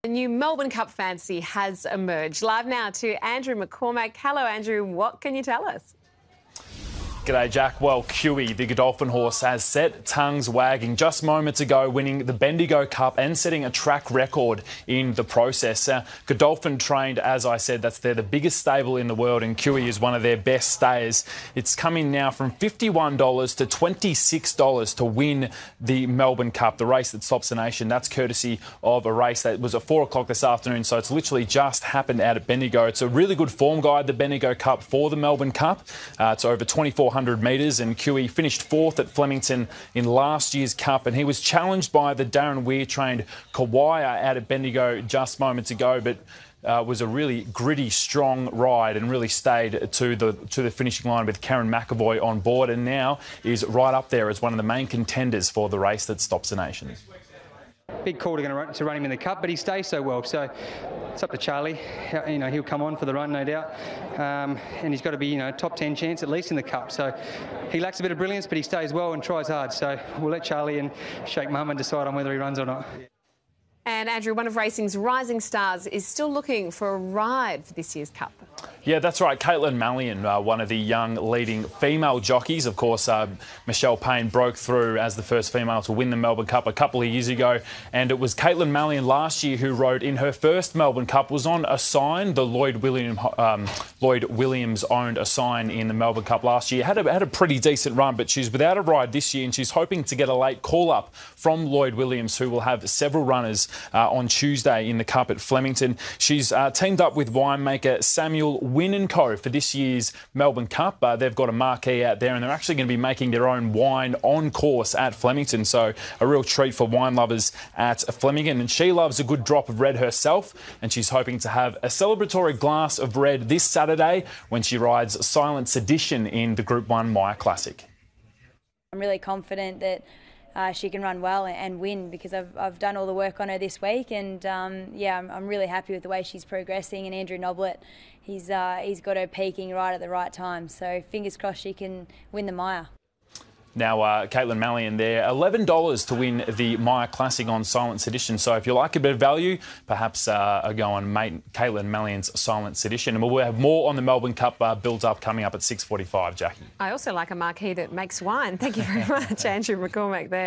A new Melbourne Cup fantasy has emerged. Live now to Andrew McCormack. Hello, Andrew. What can you tell us? G'day, Jack. Well, Qewy, the Godolphin horse, has set tongues wagging just moments ago, winning the Bendigo Cup and setting a track record in the process. Godolphin trained, as I said, they're the biggest stable in the world, and Qewy is one of their best stayers. It's coming now from $51 to $26 to win the Melbourne Cup, the race that stops the nation. That's courtesy of a race that was at 4 o'clock this afternoon, so it's literally just happened out at Bendigo. It's a really good form guide, the Bendigo Cup, for the Melbourne Cup. It's over 2,400 metres, and Qewy finished fourth at Flemington in last year's Cup, and he was challenged by the Darren Weir-trained Qewy out at Bendigo just moments ago, but was a really gritty, strong ride and really stayed to the finishing line with Karen McAvoy on board, and now is right up there as one of the main contenders for the race that stops the nation. Big call to run him in the Cup, but he stays so well. So it's up to Charlie. You know, he'll come on for the run, no doubt. And he's got to be, top 10 chance at least in the Cup. So he lacks a bit of brilliance, but he stays well and tries hard. So we'll let Charlie and Sheikh Mohammed decide on whether he runs or not. And Andrew, one of racing's rising stars is still looking for a ride for this year's Cup. Yeah, that's right. Katelyn Mallyon, one of the young leading female jockeys. Of course, Michelle Payne broke through as the first female to win the Melbourne Cup a couple of years ago. And it was Katelyn Mallyon last year who rode in her first Melbourne Cup, was on a sign. The Lloyd Williams owned a sign in the Melbourne Cup last year. Had a pretty decent run, but she's without a ride this year, and she's hoping to get a late call-up from Lloyd Williams, who will have several runners on Tuesday in the Cup at Flemington. She's teamed up with winemaker Samuel Wynn & Co for this year's Melbourne Cup. They've got a marquee out there, and they're actually going to be making their own wine on course at Flemington. So a real treat for wine lovers at Flemington. And she loves a good drop of red herself, and she's hoping to have a celebratory glass of red this Saturday when she rides Silent Sedition in the Group 1 Maya Classic. I'm really confident that she can run well and win, because I've done all the work on her this week, and I'm really happy with the way she's progressing. And Andrew Noblet, he's got her peaking right at the right time, so fingers crossed she can win the Maya. Now, Katelyn Mallyon there, $11 to win the Maya Classic on Silent Sedition. So if you like a bit of value, perhaps go on Katelyn Mallyon's Silent Sedition. And we'll have more on the Melbourne Cup build up coming up at 6:45, Jackie. I also like a marquee that makes wine. Thank you very much, Andrew McCormack there.